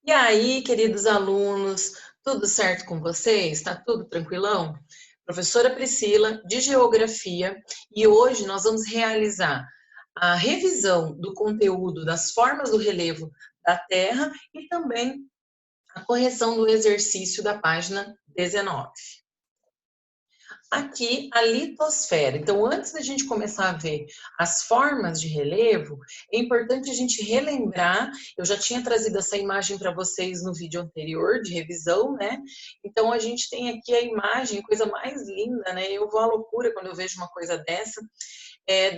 E aí, queridos alunos, tudo certo com vocês? Está tudo tranquilão? Professora Priscila, de Geografia, e hoje nós vamos realizar a revisão do conteúdo das formas do relevo da Terra e também a correção do exercício da página 19. Aqui, a litosfera. Então, antes da gente começar a ver as formas de relevo, é importante a gente relembrar. Eu já tinha trazido essa imagem para vocês no vídeo anterior de revisão, né? Então, a gente tem aqui a imagem, coisa mais linda, né? Eu vou à loucura quando eu vejo uma coisa dessa,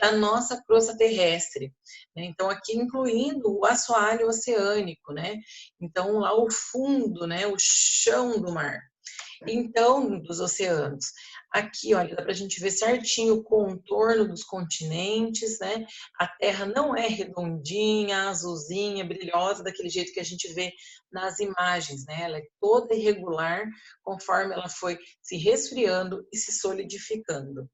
da nossa crosta terrestre, né? Então, aqui incluindo o assoalho oceânico, né? Então, lá o fundo, né? O chão do mar. Então, dos oceanos. Aqui, olha, dá para a gente ver certinho o contorno dos continentes, né? A Terra não é redondinha, azulzinha, brilhosa, daquele jeito que a gente vê nas imagens, né? Ela é toda irregular, conforme ela foi se resfriando e se solidificando.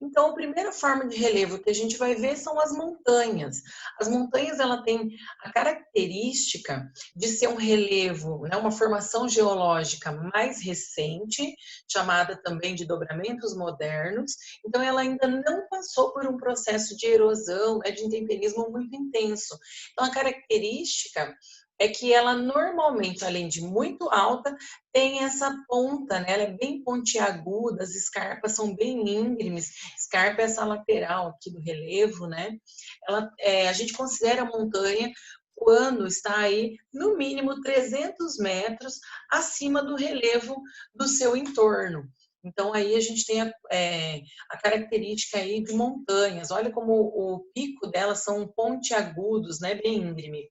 Então, a primeira forma de relevo que a gente vai ver são as montanhas. As montanhas, ela tem a característica de ser um relevo, né, uma formação geológica mais recente, chamada também de dobramentos modernos. Então, ela ainda não passou por um processo de erosão, né, de intemperismo muito intenso. Então, a característica é que ela normalmente, além de muito alta, tem essa ponta, né? Ela é bem pontiaguda, as escarpas são bem íngremes. Escarpa é essa lateral aqui do relevo, né? A gente considera a montanha quando está aí no mínimo 300 metros acima do relevo do seu entorno. Então aí a gente tem a característica aí de montanhas. Olha como o pico delas são pontiagudos, né? Bem íngreme.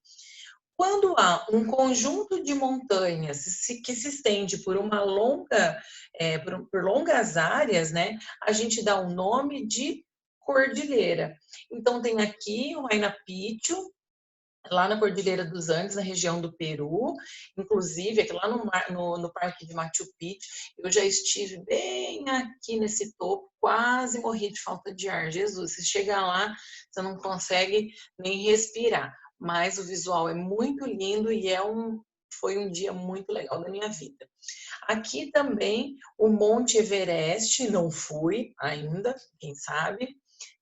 Quando há um conjunto de montanhas que se estende por uma longa, por longas áreas, né, a gente dá o nome de cordilheira. Então, tem aqui o Huayna Picchu, lá na Cordilheira dos Andes, na região do Peru, inclusive aqui lá no Parque de Machu Picchu, eu já estive bem aqui nesse topo, quase morri de falta de ar. Jesus, se chegar lá, você não consegue nem respirar, mas o visual é muito lindo e foi um dia muito legal da minha vida. Aqui também o Monte Everest, não fui ainda, quem sabe,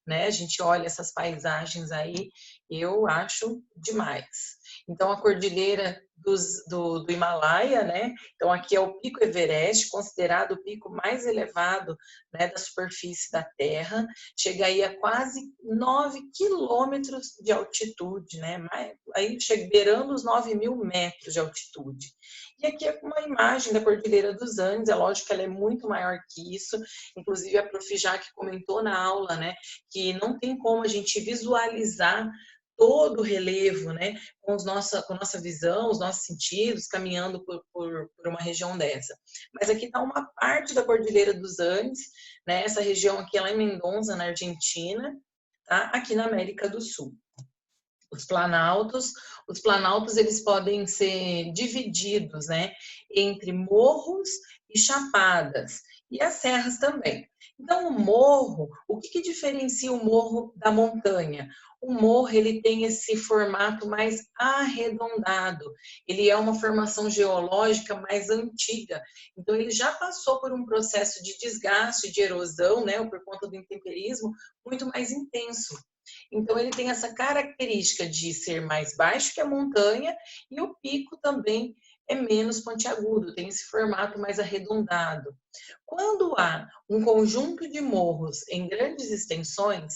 né? A gente olha essas paisagens aí, eu acho demais. Então, a cordilheira do Himalaia, né? Então, aqui é o Pico Everest, considerado o pico mais elevado, né, da superfície da Terra. Chega aí a quase 9 quilômetros de altitude, né? Aí chega beirando os 9.000 metros de altitude. E aqui é uma imagem da Cordilheira dos Andes, é lógico que ela é muito maior que isso, inclusive a Prof. Jaque comentou na aula, né, que não tem como a gente visualizar todo o relevo, né, com a nossa visão, os nossos sentidos, caminhando por uma região dessa. Mas aqui está uma parte da Cordilheira dos Andes, né, essa região aqui ela é em Mendoza, na Argentina, tá? Aqui na América do Sul. Os planaltos eles podem ser divididos, né, entre morros e chapadas, e as serras também. Então, o morro, o que diferencia o morro da montanha? O morro ele tem esse formato mais arredondado, ele é uma formação geológica mais antiga, então ele já passou por um processo de desgaste, de erosão, né, por conta do intemperismo, muito mais intenso. Então, ele tem essa característica de ser mais baixo que a montanha e o pico também é menos pontiagudo, tem esse formato mais arredondado. Quando há um conjunto de morros em grandes extensões,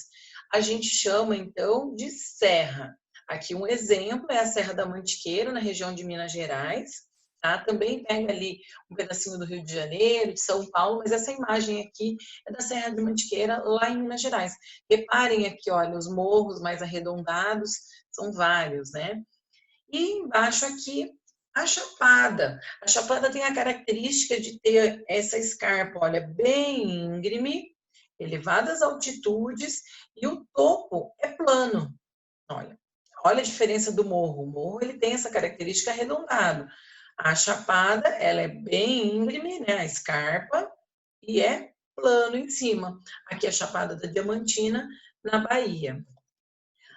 a gente chama então de serra. Aqui um exemplo é a Serra da Mantiqueira, na região de Minas Gerais. Tá? Também pega ali um pedacinho do Rio de Janeiro, de São Paulo, mas essa imagem aqui é da Serra da Mantiqueira, lá em Minas Gerais. Reparem aqui, olha, os morros mais arredondados, são vários, né? E embaixo aqui, a Chapada. A Chapada tem a característica de ter essa escarpa, olha, bem íngreme, elevadas altitudes, e o topo é plano. Olha a diferença do morro. O morro ele tem essa característica arredondado. A chapada, ela é bem íngreme, né, a escarpa, e é plano em cima. Aqui é a Chapada da Diamantina, na Bahia.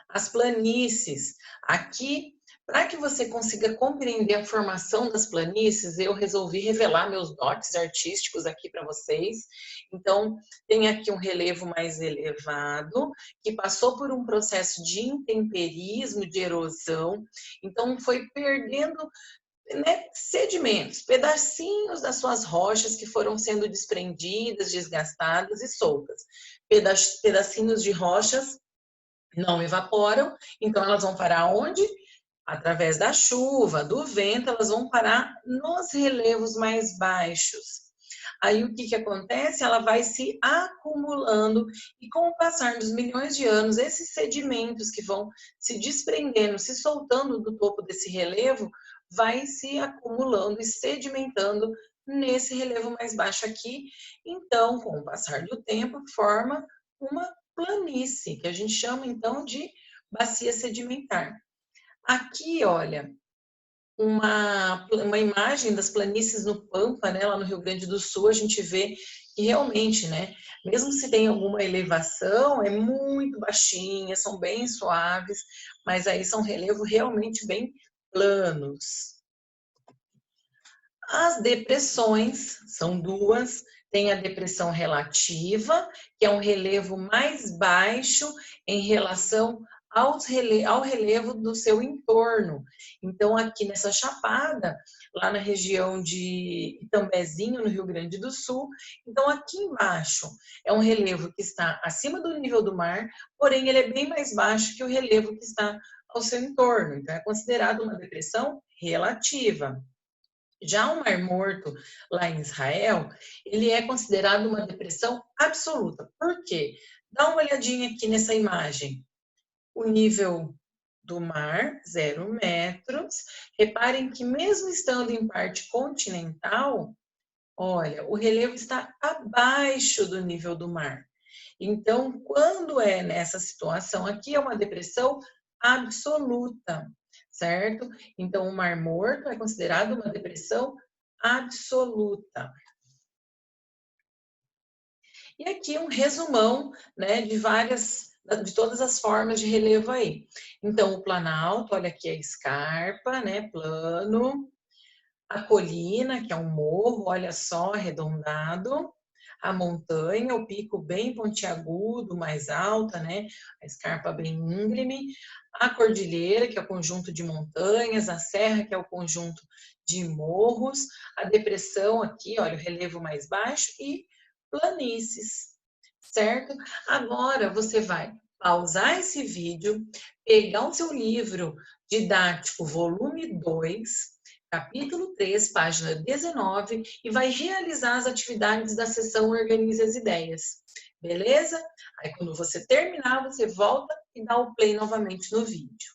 As planícies, aqui Para que você consiga compreender a formação das planícies, eu resolvi revelar meus dotes artísticos aqui para vocês. Então, tem aqui um relevo mais elevado, que passou por um processo de intemperismo, de erosão, então foi perdendo, né, sedimentos, pedacinhos das suas rochas que foram sendo desprendidas, desgastadas e soltas. Pedacinhos de rochas não evaporam, então elas vão parar onde? Através da chuva, do vento, elas vão parar nos relevos mais baixos. Aí o que acontece? Ela vai se acumulando e com o passar dos milhões de anos, esses sedimentos que vão se desprendendo, se soltando do topo desse relevo, vai se acumulando e sedimentando nesse relevo mais baixo aqui. Então, com o passar do tempo, forma uma planície, que a gente chama então de bacia sedimentar. Aqui, olha, uma imagem das planícies no Pampa, né, lá no Rio Grande do Sul, a gente vê que realmente, né, mesmo se tem alguma elevação, é muito baixinha, são bem suaves, mas aí são relevos realmente bem planos. As depressões são duas, tem a depressão relativa, que é um relevo mais baixo em relação ao relevo do seu entorno. Então, aqui nessa chapada, lá na região de Itambezinho, no Rio Grande do Sul, então aqui embaixo é um relevo que está acima do nível do mar, porém ele é bem mais baixo que o relevo que está ao seu entorno. Então, é considerado uma depressão relativa. Já o Mar Morto, lá em Israel, ele é considerado uma depressão absoluta. Por quê? Dá uma olhadinha aqui nessa imagem. O nível do mar, 0 metros. Reparem que mesmo estando em parte continental, olha, o relevo está abaixo do nível do mar. Então, quando é nessa situação aqui, é uma depressão absoluta, certo? Então, o Mar Morto é considerado uma depressão absoluta. E aqui um resumão, né, de todas as formas de relevo aí. Então, o planalto, olha aqui a escarpa, né, plano. A colina, que é um morro, olha só, arredondado. A montanha, o pico bem pontiagudo, mais alta, né? A escarpa bem íngreme. A cordilheira, que é o conjunto de montanhas. A serra, que é o conjunto de morros. A depressão aqui, olha, o relevo mais baixo. E planícies, certo? Agora você vai pausar esse vídeo, pegar o seu livro didático, volume 2, capítulo 3, página 19, e vai realizar as atividades da sessão Organize as Ideias. Beleza? Aí quando você terminar, você volta e dá o play novamente no vídeo.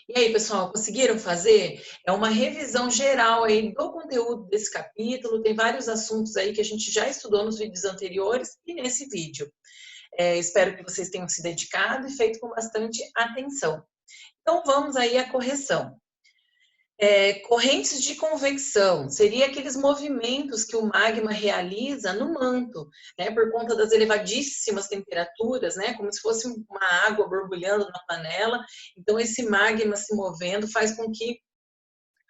E aí, pessoal, conseguiram fazer? É uma revisão geral aí do conteúdo desse capítulo, tem vários assuntos aí que a gente já estudou nos vídeos anteriores e nesse vídeo. Espero que vocês tenham se dedicado e feito com bastante atenção. Então, vamos aí à correção. Correntes de convecção, seria aqueles movimentos que o magma realiza no manto, né, por conta das elevadíssimas temperaturas, né, como se fosse uma água borbulhando na panela. Então, esse magma se movendo faz com que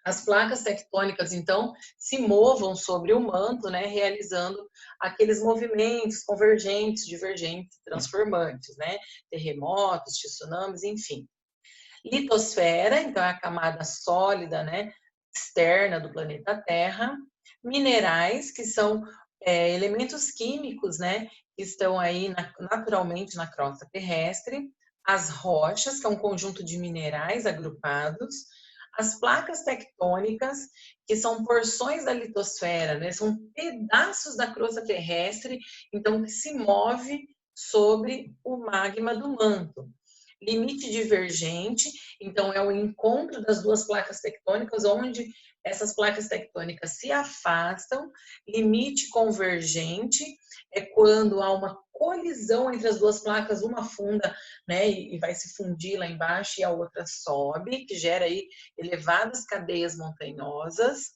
as placas tectônicas, então, se movam sobre o manto, né, realizando aqueles movimentos convergentes, divergentes, transformantes, né, terremotos, tsunamis, enfim. Litosfera, então é a camada sólida, né, externa do planeta Terra. Minerais, que são elementos químicos, né, que estão aí naturalmente na crosta terrestre. As rochas, que é um conjunto de minerais agrupados. As placas tectônicas, que são porções da litosfera, né, são pedaços da crosta terrestre, então que se move sobre o magma do manto. Limite divergente, então é o encontro das duas placas tectônicas, onde essas placas tectônicas se afastam. Limite convergente é quando há uma colisão entre as duas placas, uma funda, né, e vai se fundir lá embaixo e a outra sobe, que gera aí elevadas cadeias montanhosas.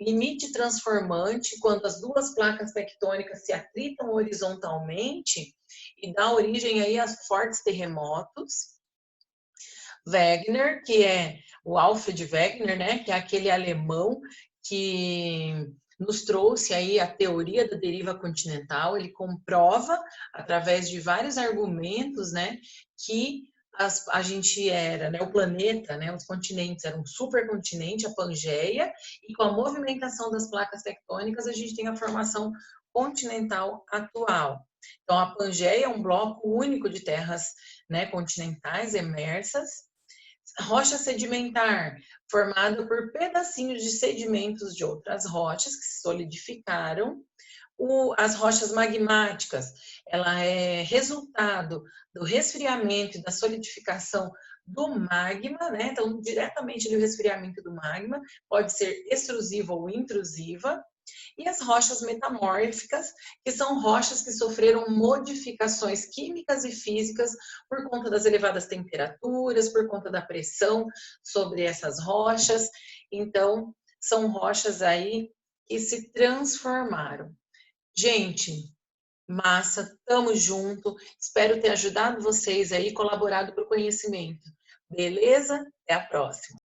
Limite transformante, quando as duas placas tectônicas se atritam horizontalmente e dá origem aí a fortes terremotos. Wegener, que é o Alfred Wegener, né, que é aquele alemão que nos trouxe aí a teoria da deriva continental. Ele comprova, através de vários argumentos, né, que a gente era, né, o planeta, né, os continentes eram um supercontinente, a Pangeia, e com a movimentação das placas tectônicas a gente tem a formação continental atual. Então, a Pangeia é um bloco único de terras, né, continentais emersas. Rocha sedimentar, formada por pedacinhos de sedimentos de outras rochas que se solidificaram. As rochas magmáticas, ela é resultado do resfriamento e da solidificação do magma, né? Então, diretamente do resfriamento do magma, pode ser extrusiva ou intrusiva. E as rochas metamórficas, que são rochas que sofreram modificações químicas e físicas por conta das elevadas temperaturas, por conta da pressão sobre essas rochas. Então, são rochas aí que se transformaram. Gente, massa, tamo junto. Espero ter ajudado vocês aí, colaborado para o conhecimento. Beleza? Até a próxima.